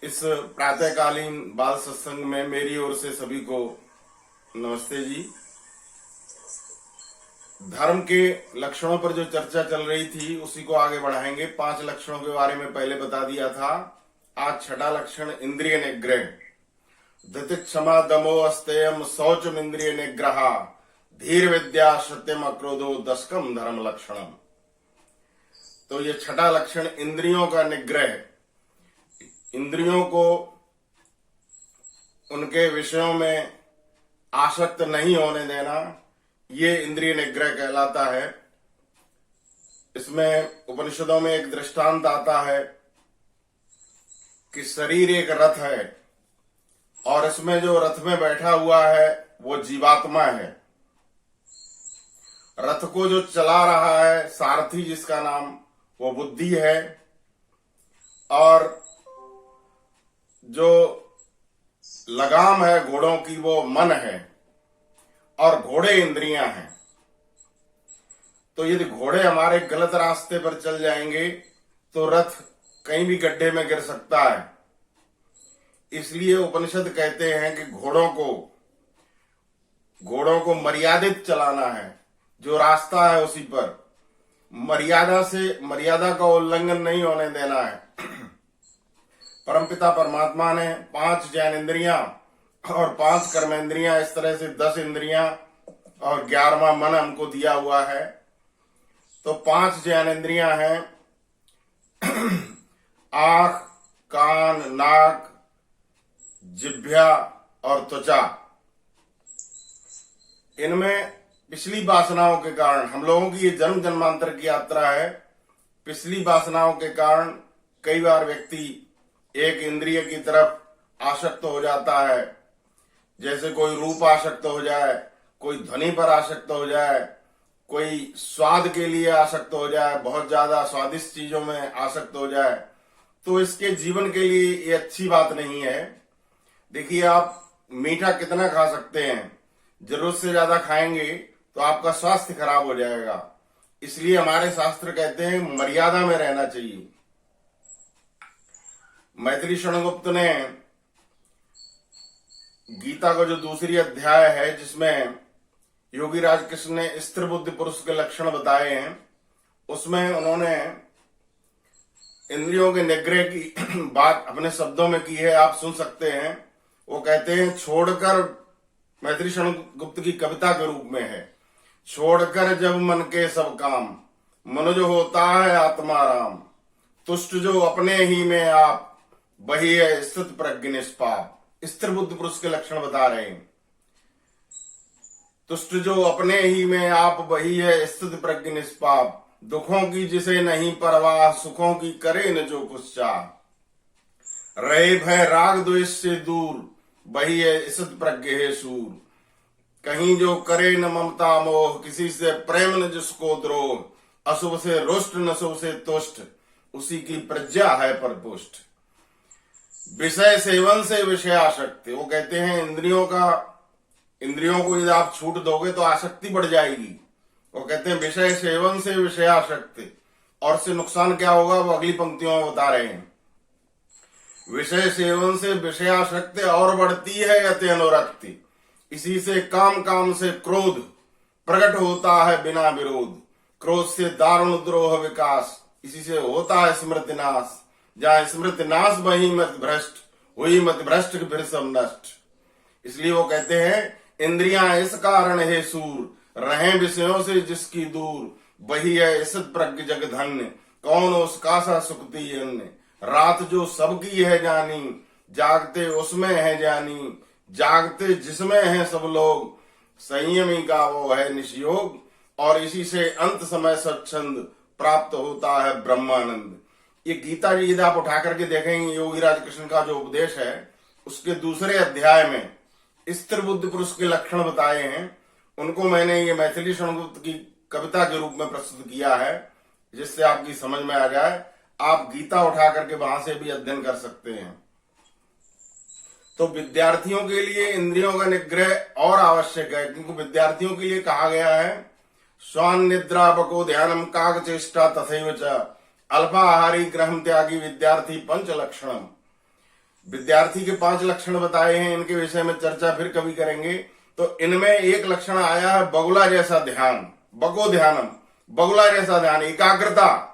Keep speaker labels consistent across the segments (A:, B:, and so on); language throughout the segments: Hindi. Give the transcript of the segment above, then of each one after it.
A: इस प्रातःकालीन बाल सत्संग में मेरी ओर से सभी को नमस्ते जी। धर्म के लक्षणों पर जो चर्चा चल रही थी उसी को आगे बढ़ाएंगे। 5 लक्षणों के बारे में पहले बता दिया था। आज छठा लक्षण इंद्रिय निग्रह। धृति क्षमा दमो अस्तेयम शौचम इंद्रिय निग्रह धीर विद्या सत्यम अक्रोधो दशकम धर्म लक्षणम। तो ये छठा लक्षण इंद्रियों का निग्रह, इंद्रियों को उनके विषयों में आसक्त नहीं होने देना, ये इंद्रिय निग्रह कहलाता है। इसमें उपनिषदों में एक दृष्टांत आता है कि शरीर एक रथ है और इसमें जो रथ में बैठा हुआ है वो जीवात्मा है। रथ को जो चला रहा है सारथी जिसका नाम वो बुद्धि है और जो लगाम है घोड़ों की वो मन है और घोड़े इंद्रियां हैं। तो यदि घोड़े हमारे गलत रास्ते पर चल जाएंगे तो रथ कहीं भी गड्ढे में गिर सकता है। इसलिए उपनिषद कहते हैं कि घोड़ों को मर्यादित चलाना है। जो रास्ता है उसी पर मर्यादा का उल्लंघन नहीं होने देना है। परमपिता परमात्मा ने 5 ज्ञानेंद्रियां और 5 कर्मेंद्रियां, इस तरह से 10 इंद्रियां और 11वां मन हमको दिया हुआ है। तो 5 ज्ञानेंद्रियां हैं आंख, कान, नाक, जिह्वा और त्वचा। इनमें पिछली वासनाओं के कारण, हम लोगों की ये जन्म जन्मांतर की यात्रा है, पिछली वासनाओं के कारण कई बार व्यक्ति एक इंद्रिय की तरफ आसक्त हो जाता है। जैसे कोई रूप आसक्त हो जाए, कोई ध्वनि पर आसक्त हो जाए, कोई स्वाद के लिए आसक्त हो जाए, बहुत ज्यादा स्वादिष्ट चीजों में आसक्त हो जाए। तो इसके जीवन के लिए ये अच्छी बात नहीं है। देखिए, आप मीठा कितना खा सकते हैं, जरूरत से ज्यादा खाएंगे तो आपका स्वास्थ्य खराब हो जाएगा। इसलिए हमारे शास्त्र कहते हैं मर्यादा में रहना चाहिए। मैथिली शरणगुप्त ने गीता का जो दूसरी अध्याय है जिसमें योगी राज कृष्ण ने स्थिर बुद्धि पुरुष के लक्षण बताए हैं, उसमें उन्होंने इंद्रियों के निग्रह की बात अपने शब्दों में की है, आप सुन सकते हैं। वो कहते हैं, छोड़कर, मैथिली शरणगुप्त की कविता के रूप में है, छोड़कर जब मन के सब काम, मनुज होता है आत्मा राम, तुष्ट जो अपने ही में आप, वही है स्थित प्रज्ञ निष्पाप। स्थिर बुद्धि पुरुष के लक्षण बता रहे हैं। तुष्ट जो अपने ही में आप, वही है स्थित प्रज्ञ निष्पाप, दुखों की जिसे नहीं परवाह, सुखों की करे न जो कुछ चाह, रहे भय राग द्वेष से दूर, वही है स्थित प्रज्ञ है सूर, कहीं जो करे न ममता मोह, किसी से प्रेम न जिसको द्रोह, अशुभ से रुष्ट न शुभ से तुष्ट, उसी की प्रज्ञा है परपुष्ट। विषय सेवन से विषय आसक्ति। वो कहते हैं इंद्रियों को यदि आप छूट दोगे तो आसक्ति बढ़ जाएगी। वो कहते हैं विषय सेवन से विषय आसक्ति, और से नुकसान क्या होगा वो अगली पंक्तियों में बता रहे हैं। विषय सेवन से विषयासक्ति और बढ़ती है अति अनुरक्ति, इसी से काम से क्रोध प्रकट होता है बिना विरोध, क्रोध से दारुण द्रोह विकास, इसी से होता है स्मृति नाश, जहां स्मृति नाश वही मत भ्रष्ट, हुई मत भ्रष्ट फिर सब नष्ट। इसलिए वो कहते हैं इंद्रियां इस कारण है सूर, रहे विषयों से जिसकी दूर, वही है स्थित प्रज्ञ जग धन्य, कौन उसका सा सुखती अन्य, रात जो सबकी है जानी, जागते उसमें है जानी, जागते जिसमें है सब लोग, संयमी का वो है निशयोग, और इसी से अंत समय स्वच्छंद प्राप्त होता है ब्रह्मानंद। ये गीता जी यदि आप उठा करके देखेंगे, योगी राज कृष्ण का जो उपदेश है उसके दूसरे अध्याय में स्थिर बुद्धि पुरुष के लक्षण बताए हैं। उनको मैंने ये मैथिली शरणगुप्त की कविता के रूप में प्रस्तुत किया है, जिससे आपकी समझ में आ जाए। आप गीता उठा करके वहां से भी अध्ययन कर सकते हैं। तो विद्यार्थियों के लिए इंद्रियों का निग्रह और आवश्यक है, क्योंकि विद्यार्थियों के लिए कहा गया है स्वान निद्रा बको ध्यानम काग चेष्टा तथैव च, अल्पाहारी ग्रहम त्यागी विद्यार्थी पंच लक्षणम। विद्यार्थी के 5 लक्षण बताए हैं, इनके विषय में चर्चा फिर कभी करेंगे। तो इनमें एक लक्षण आया है बगुला जैसा ध्यान, बगो ध्यानम, बगुला जैसा ध्यान, एकाग्रता।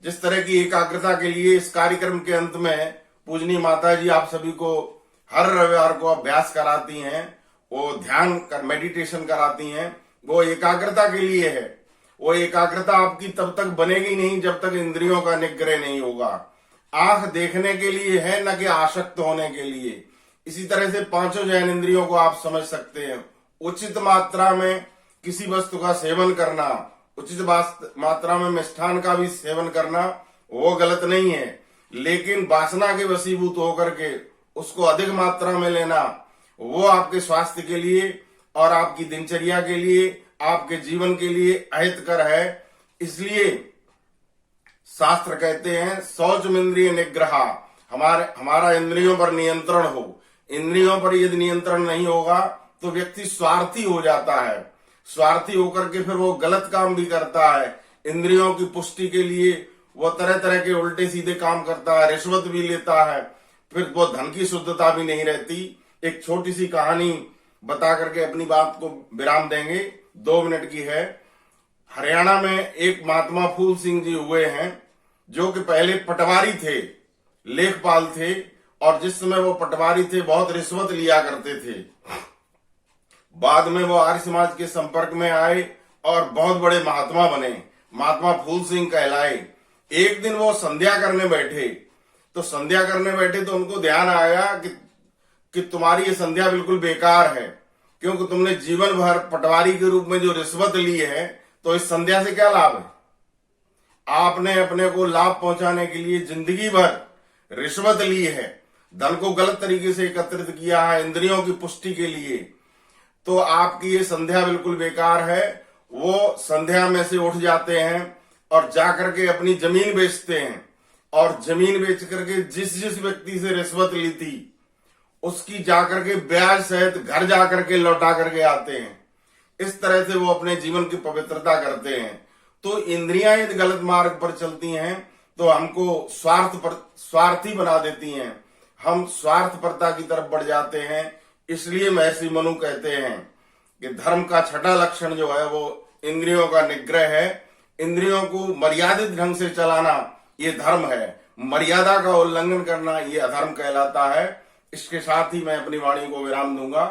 A: जिस तरह की एकाग्रता के लिए इस कार्यक्रम के अंत में पूजनी माता जी आप सभी को हर रविवार को अभ्यास कराती हैं, वो ध्यान कर मेडिटेशन कराती हैं, वो एकाग्रता के लिए है। वो एकाग्रता आपकी तब तक बनेगी नहीं जब तक इंद्रियों का निग्रह नहीं होगा। आंख देखने के लिए है, न कि आसक्त होने के लिए। इसी तरह से 5 जैन इंद्रियों को आप समझ सकते हैं। उचित मात्रा में किसी वस्तु का सेवन करना, उचित मात्रा में मिष्ठान का भी सेवन करना वो गलत नहीं है, लेकिन वासना के वशीभूत होकर के उसको अधिक मात्रा में लेना वो आपके स्वास्थ्य के लिए और आपकी दिनचर्या के लिए, आपके जीवन के लिए अहितकर है। इसलिए शास्त्र कहते हैं शौचम इंद्रिय निग्रह, हमारा इंद्रियों पर नियंत्रण हो। इंद्रियों पर यदि नियंत्रण नहीं होगा तो व्यक्ति स्वार्थी हो जाता है। स्वार्थी होकर के फिर वो गलत काम भी करता है। इंद्रियों की पुष्टि के लिए वो तरह तरह के उल्टे सीधे काम करता है, रिश्वत भी लेता है, फिर वो धन की शुद्धता भी नहीं रहती। एक छोटी सी कहानी बता करके अपनी बात को विराम देंगे, 2 मिनट की है। हरियाणा में एक महात्मा फूल सिंह जी हुए हैं, जो कि पहले पटवारी थे, लेखपाल थे, और जिस समय वो पटवारी थे बहुत रिश्वत लिया करते थे। बाद में वो आर्य समाज के संपर्क में आए और बहुत बड़े महात्मा बने, महात्मा फूल सिंह कहलाए। एक दिन वो संध्या करने बैठे, तो उनको ध्यान आया कि तुम्हारी ये संध्या बिल्कुल बेकार है, क्योंकि तुमने जीवन भर पटवारी के रूप में जो रिश्वत ली है, तो इस संध्या से क्या लाभ है। आपने अपने को लाभ पहुंचाने के लिए जिंदगी भर रिश्वत ली है, धन को गलत तरीके से एकत्रित किया है इंद्रियों की पुष्टि के लिए, तो आपकी ये संध्या बिल्कुल बेकार है। वो संध्या में से उठ जाते हैं और जाकर के अपनी जमीन बेचते हैं, और जमीन बेच करके जिस व्यक्ति से रिश्वत ली थी उसकी जाकर के ब्याज सहित घर जाकर के लौटा करके आते हैं। इस तरह से वो अपने जीवन की पवित्रता करते हैं। तो इंद्रियां यदि गलत मार्ग पर चलती हैं तो हमको स्वार्थी बना देती हैं, हम स्वार्थपरता की तरफ बढ़ जाते हैं। इसलिए महर्षि मनु कहते हैं कि धर्म का छठा लक्षण जो है वो इंद्रियों का निग्रह है। इंद्रियों को मर्यादित ढंग से चलाना ये धर्म है, मर्यादा का उल्लंघन करना ये अधर्म कहलाता है। इसके साथ ही मैं अपनी वाणी को विराम दूंगा।